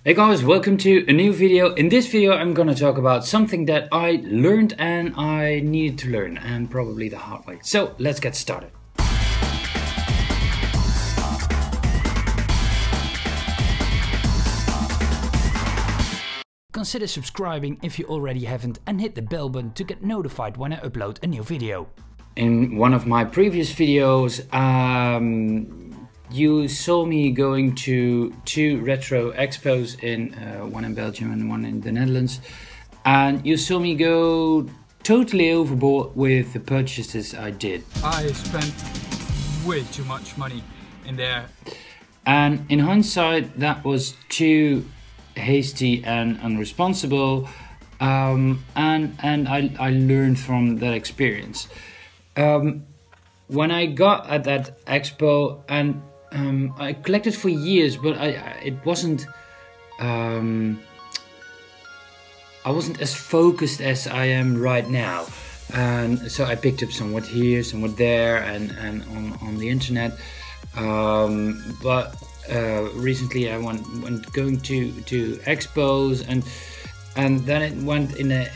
Hey guys, welcome to a new video. In this video I'm gonna talk about something that I learned and I needed to learn, and probably the hard way. So let's get started. Consider subscribing if you already haven't and hit the bell button to get notified when I upload a new video. In one of my previous videos, you saw me going to two retro expos, one in Belgium and one in the Netherlands, and you saw me go totally overboard with the purchases I did. I spent way too much money in there. And in hindsight, that was too hasty and unresponsible, and I learned from that experience. When I got at that expo, and I collected for years, but I wasn't as focused as I am right now, and so I picked up somewhat here, somewhat there, and on the internet. But recently I went going to expos, and then it went in a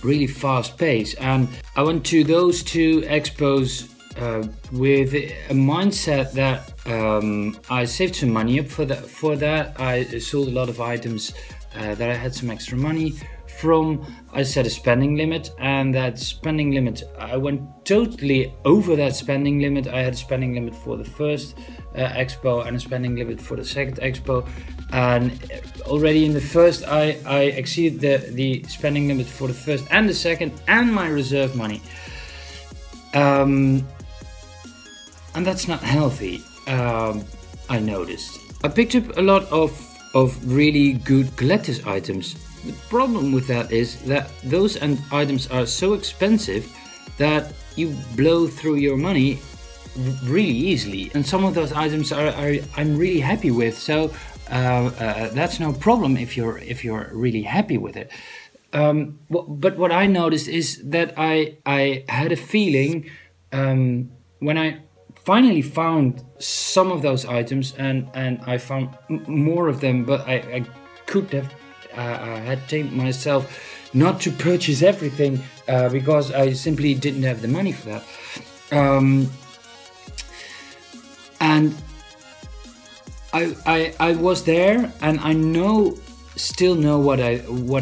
really fast pace, and I went to those two expos with a mindset that I saved some money up for that. I sold a lot of items that I had some extra money from. I set a spending limit, and that spending limit, I went totally over that spending limit. I had a spending limit for the first expo and a spending limit for the second expo, and already in the first I exceeded the spending limit for the first and the second and my reserve money, and that's not healthy. I noticed I picked up a lot of really good collector's items. The problem with that is that those items are so expensive that you blow through your money really easily, and some of those items I'm really happy with, so that's no problem if you're really happy with it. But what I noticed is that I had a feeling when I finally found some of those items, and I found more of them, but I could have had tamed myself not to purchase everything because I simply didn't have the money for that. And I was there, and I still know what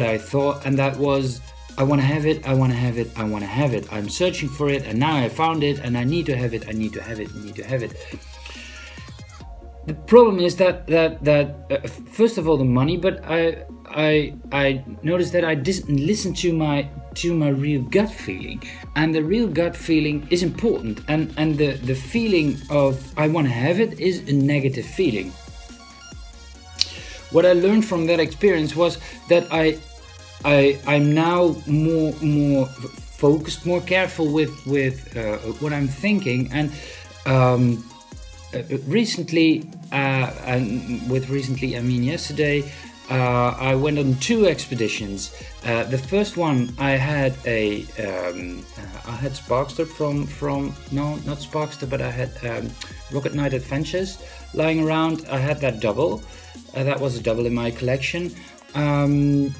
I thought, and that was, I want to have it, I want to have it, I want to have it. I'm searching for it, and now I found it, and I need to have it, I need to have it, I need to have it. The problem is that first of all the money, but I noticed that I didn't listen to my real gut feeling, and the real gut feeling is important, and the feeling of I want to have it is a negative feeling. What I learned from that experience was that I'm now more focused, more careful with what I'm thinking, and recently, and with recently I mean yesterday, I went on two expeditions. The first one, I had Sparkster from no, not Sparkster, but I had Rocket Knight Adventures lying around. I had that double. That was a double in my collection. And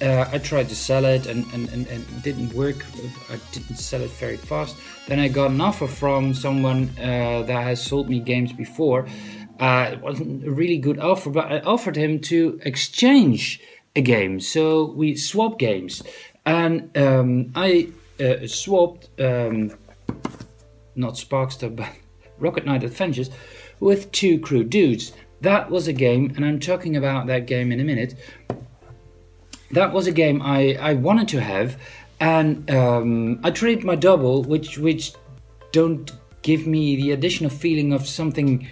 I tried to sell it, and it didn't work. I didn't sell it very fast. Then I got an offer from someone that has sold me games before. It wasn't a really good offer, but I offered him to exchange a game. So we swapped games, and I swapped not Sparkster, but Rocket Knight Adventures with two Crude Dudes. That was a game, and I'm talking about that game in a minute. That was a game I wanted to have, and I traded my double, which don't give me the additional feeling of something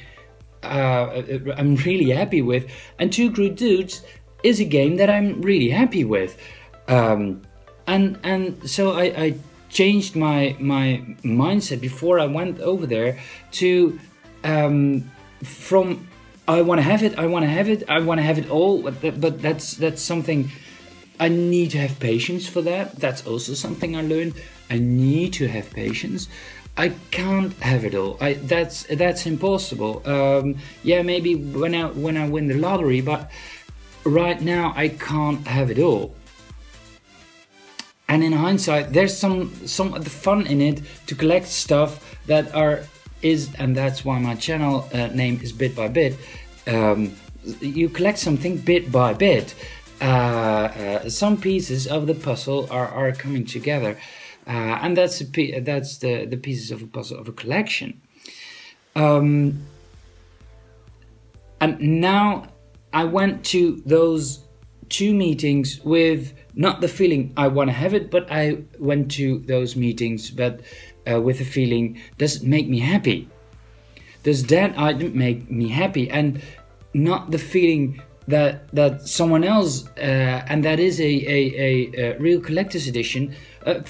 I'm really happy with, and two Crude Dudes is a game that I'm really happy with, and so I changed my mindset before I went over there to from I want to have it, I want to have it, I want to have it all, but that's something. I need to have patience for that. That's also something I learned. I need to have patience. I can't have it all. That's impossible. Yeah, maybe when I win the lottery, but right now I can't have it all. And in hindsight, there's some of the fun in it to collect stuff that and that's why my channel name is Bit by Bit. You collect something bit by bit. Some pieces of the puzzle are coming together. And that's the pieces of a puzzle of a collection. And now I went to those 2 meetings with not the feeling I want to have it, but I went to those meetings but with the feeling, does it make me happy? Does that item make me happy? And not the feeling that someone else, and that is a real collector's edition.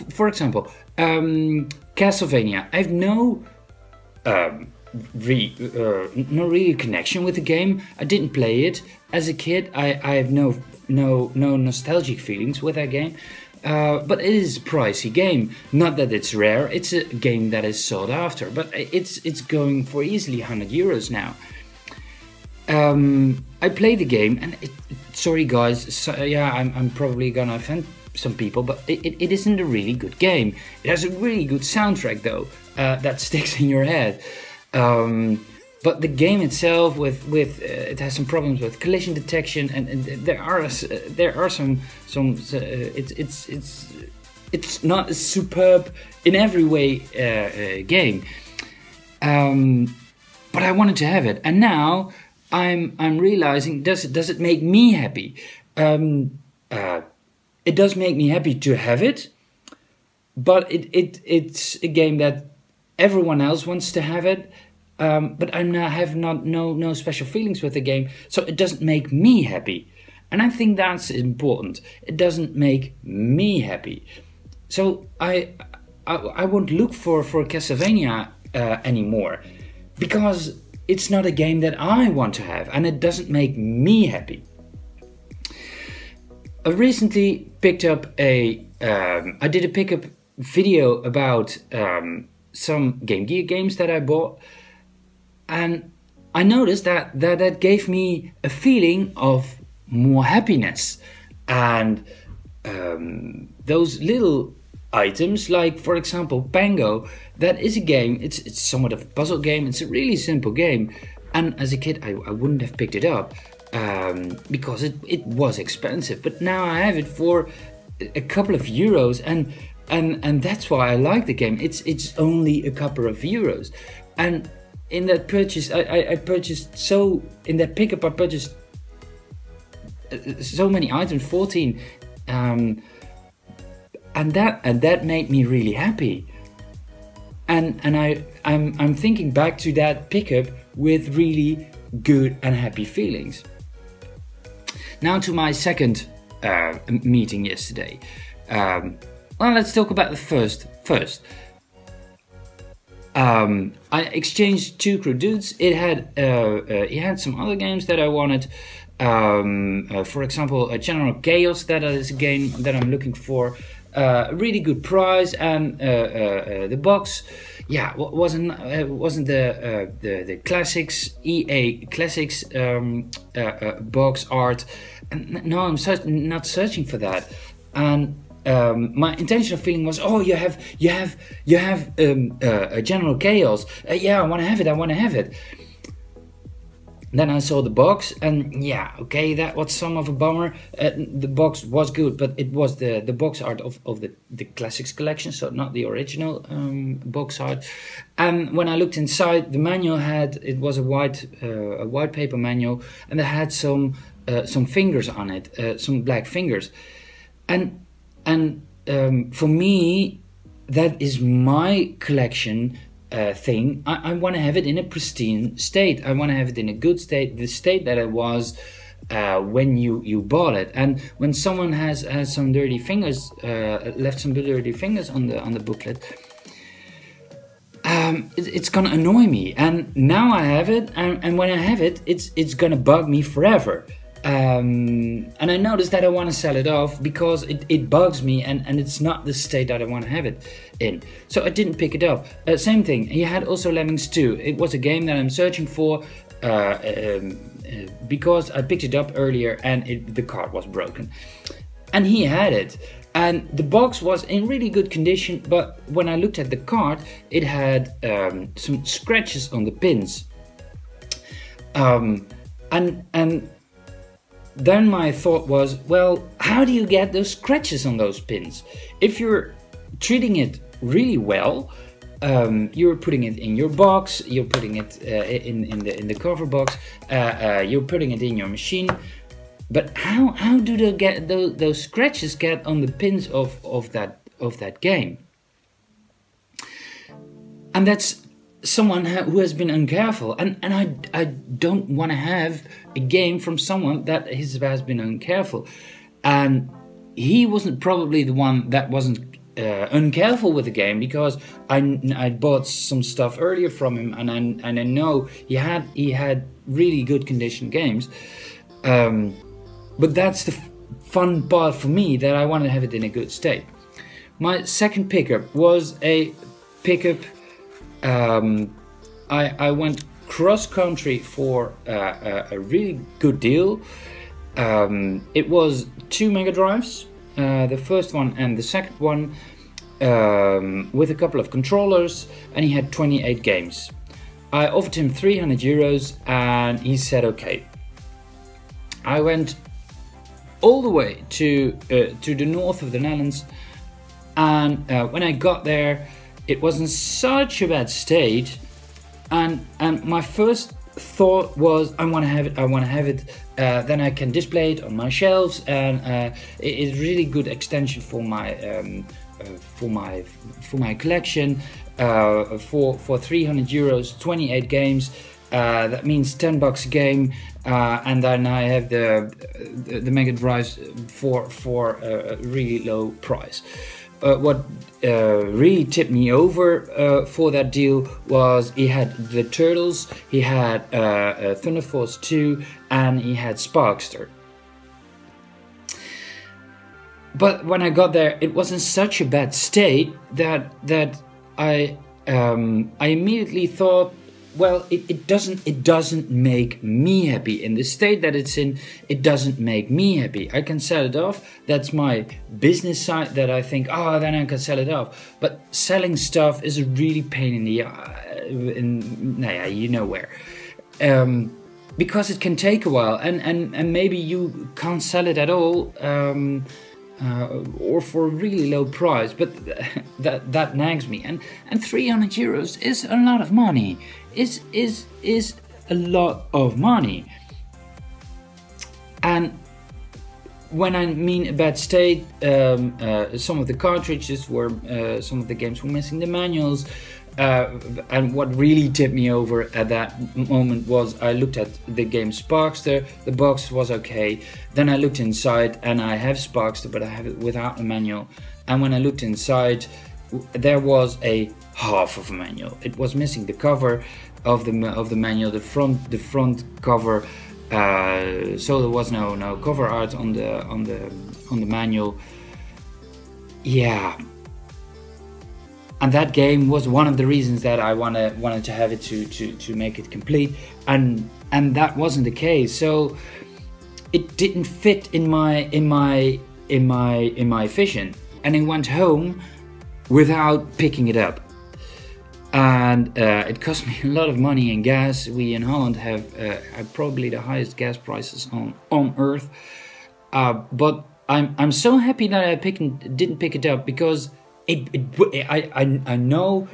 For example, Castlevania. I have no real connection with the game. I didn't play it as a kid. I have no nostalgic feelings with that game. But it is a pricey game. Not that it's rare. It's a game that is sought after. But it's going for easily €100 now. I play the game, and sorry guys, so, yeah, I'm probably gonna offend some people, but it isn't a really good game. It has a really good soundtrack though, that sticks in your head. But the game itself, it has some problems with collision detection, and there are some it's not a superb in every way game. But I wanted to have it, and now I'm realizing, does it make me happy? It does make me happy to have it, but it's a game that everyone else wants to have it. But I have no special feelings with the game, so it doesn't make me happy, and I think that's important. It doesn't make me happy, so I won't look for Castlevania anymore, because it's not a game that I want to have, and it doesn't make me happy. I recently picked up I did a pickup video about some Game Gear games that I bought, and I noticed that gave me a feeling of more happiness. And those little items, like for example Pango, that is a game, it's somewhat of a puzzle game, it's a really simple game, and as a kid I wouldn't have picked it up because it was expensive, but now I have it for a couple of euros, and that's why I like the game. It's only a couple of euros, and in that purchase I purchased, so in that pickup I purchased so many items, 14, and that made me really happy. And I'm thinking back to that pickup with really good and happy feelings. Now to my second meeting yesterday. Well, let's talk about the first. I exchanged 2 Crude Dudes. It had some other games that I wanted. For example, a General Chaos, that is a game that I'm looking for. A really good price, and the box, yeah, wasn't the classics, EA classics box art. And no, I'm not searching for that. And my intentional feeling was, oh, you have a General Chaos. Yeah, I want to have it. Then I saw the box, and yeah, okay, that was some of a bummer. The box was good, but it was the box art of the classics collection, so not the original box art. And when I looked inside, the manual it was a white paper manual, and it had some fingers on it, some black fingers, and for me, that is my collection thing. I want to have it in a pristine state. I want to have it in a good state, the state that it was when you bought it. And when someone has some dirty fingers, left some dirty fingers on the booklet, it's gonna annoy me. And now I have it, and when I have it, it's gonna bug me forever. And I noticed that I want to sell it off because it bugs me, and it's not the state that I want to have it in. So I didn't pick it up. Same thing, he had also Lemmings 2. It was a game that I'm searching for because I picked it up earlier and the card was broken. And he had it. And the box was in really good condition, but when I looked at the card, it had some scratches on the pins. And then my thought was, well, how do you get those scratches on those pins? If you're treating it really well, you're putting it in your box, you're putting it in the cover box, you're putting it in your machine. But how do they get those scratches get on the pins of that game? And that's someone who has been uncareful, and I don't want to have a game from someone that has been uncareful. And he wasn't probably the one that wasn't uncareful with the game, because I bought some stuff earlier from him, and I know he had really good condition games. But that's the fun part for me, that I want to have it in a good state. My second pickup was a pickup. I went cross country for a really good deal. It was 2 Megadrives, the first one and the second one, with a couple of controllers, and he had 28 games. I offered him €300 and he said okay. I went all the way to the north of the Netherlands, and when I got there, it was in such a bad state, and my first thought was, I want to have it, then I can display it on my shelves, and it is really good extension for my collection. For €300, 28 games. That means $10 a game, and then I have the Megadrives for a really low price. What really tipped me over for that deal was he had the Turtles, he had Thunder Force 2, and he had Sparkster. But when I got there, it was in such a bad state that I immediately thought, well, it doesn't make me happy. In the state that it's in, it doesn't make me happy. I can sell it off. That's my business side that I think, oh, then I can sell it off. But selling stuff is a really pain in the you know where. Because it can take a while, and maybe you can't sell it at all, or for a really low price. But that nags me. And €300 is a lot of money. Is a lot of money. And when I mean a bad state, some of the cartridges were, some of the games were missing the manuals, and what really tipped me over at that moment was I looked at the game Sparkster. The box was okay. Then I looked inside, and I have Sparkster, but I have it without a manual. And when I looked inside, there was a half of a manual. It was missing the cover of the manual, the front cover, so there was no cover art on the manual. Yeah, and that game was one of the reasons that I wanted to have it to make it complete, and that wasn't the case. So it didn't fit in my vision, and I went home without picking it up. And it cost me a lot of money in gas. We in Holland have probably the highest gas prices on earth. But I'm so happy that I didn't pick it up, because I know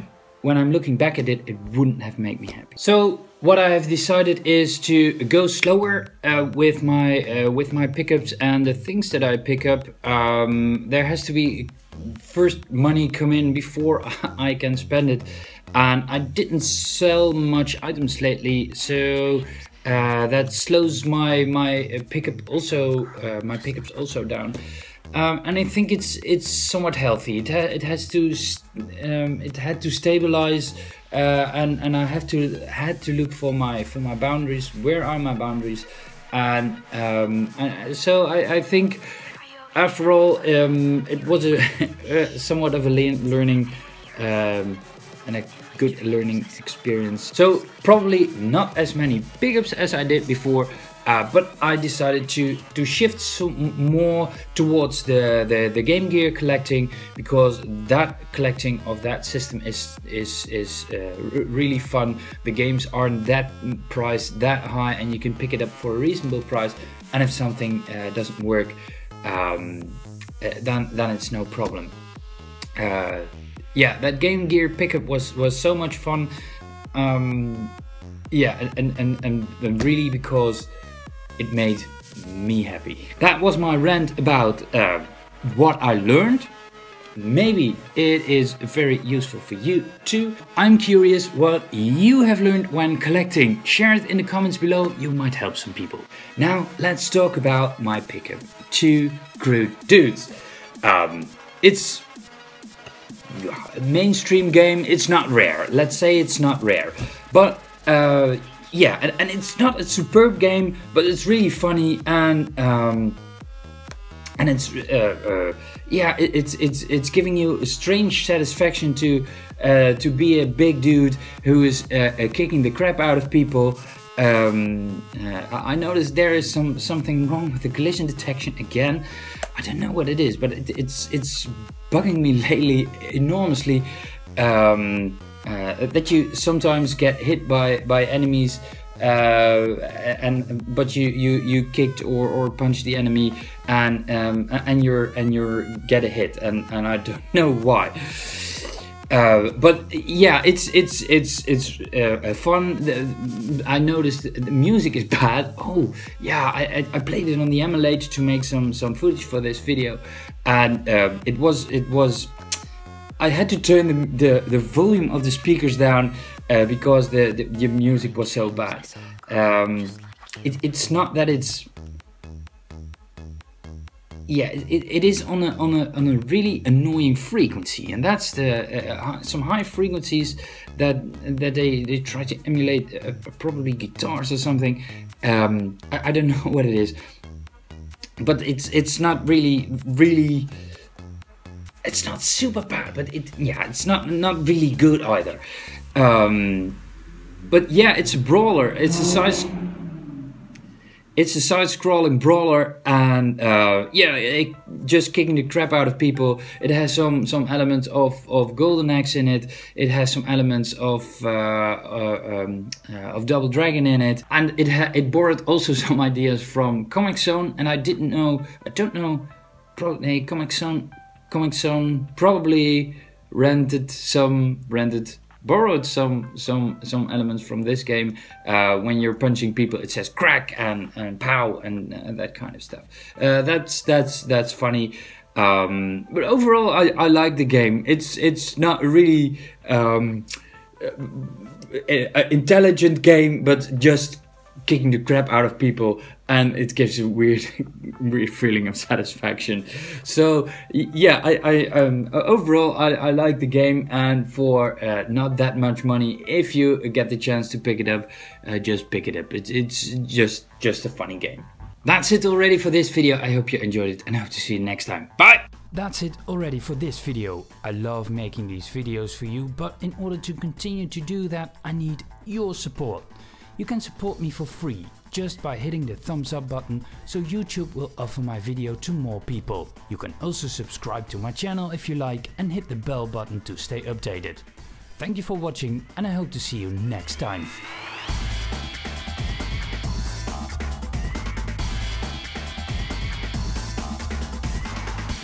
when I'm looking back at it, it wouldn't have made me happy. So what I have decided is to go slower with my pickups and the things that I pick up. There has to be first money come in before I can spend it. And I didn't sell much items lately, so that slows my pickups also down. And I think it's somewhat healthy. It had to stabilize, and I had to look for my boundaries. Where are my boundaries? and so I think after all it was a somewhat of a learning and a good learning experience. So probably not as many pickups as I did before, but I decided to shift some more towards the Game Gear collecting, because that collecting of that system is really fun. The games aren't that priced that high, and you can pick it up for a reasonable price. And if something doesn't work, then it's no problem. Yeah, that Game Gear pickup was so much fun. Yeah, and really because it made me happy. That was my rant about what I learned. Maybe it is very useful for you too. I'm curious what you have learned when collecting. Share it in the comments below, you might help some people. Now let's talk about my pickup, 2 Crude Dudes. It's a mainstream game, it's not rare. Let's say it's not rare. But yeah, and it's not a superb game, but it's really funny, and it's yeah, it's giving you a strange satisfaction to be a big dude who is kicking the crap out of people. I noticed there is something wrong with the collision detection again. I don't know what it is, but it's bugging me lately enormously. That you sometimes get hit by enemies, but you kicked or punched the enemy, and you're get a hit, and I don't know why. But yeah, it's fun. I noticed the music is bad. Oh yeah, I played it on the emulator to make some footage for this video, and it was. I had to turn the volume of the speakers down because the music was so bad. It's not that it's. Yeah, it is on a really annoying frequency, and that's the some high frequencies that they try to emulate, probably guitars or something. I don't know what it is, but it's not really. It's not super bad, but it's not really good either. But yeah, it's a brawler. It's a side-scrolling brawler, and yeah, just kicking the crap out of people. It has some elements of Golden Axe in it. It has some elements of Double Dragon in it, and it borrowed also some ideas from Comic Zone. And I don't know, probably Comic Zone probably borrowed some elements from this game. When you're punching people, it says crack and pow and that kind of stuff. That's funny. But overall, I like the game. It's not really an intelligent game, but just kicking the crap out of people, and it gives a weird feeling of satisfaction. So yeah, overall I like the game, and for not that much money, if you get the chance to pick it up, just pick it up. It's just a funny game. That's it already for this video. I hope you enjoyed it, and I hope to see you next time. Bye! That's it already for this video. I love making these videos for you, but in order to continue to do that, I need your support. You can support me for free just by hitting the thumbs up button, so YouTube will offer my video to more people. You can also subscribe to my channel if you like, and hit the bell button to stay updated. Thank you for watching, and I hope to see you next time.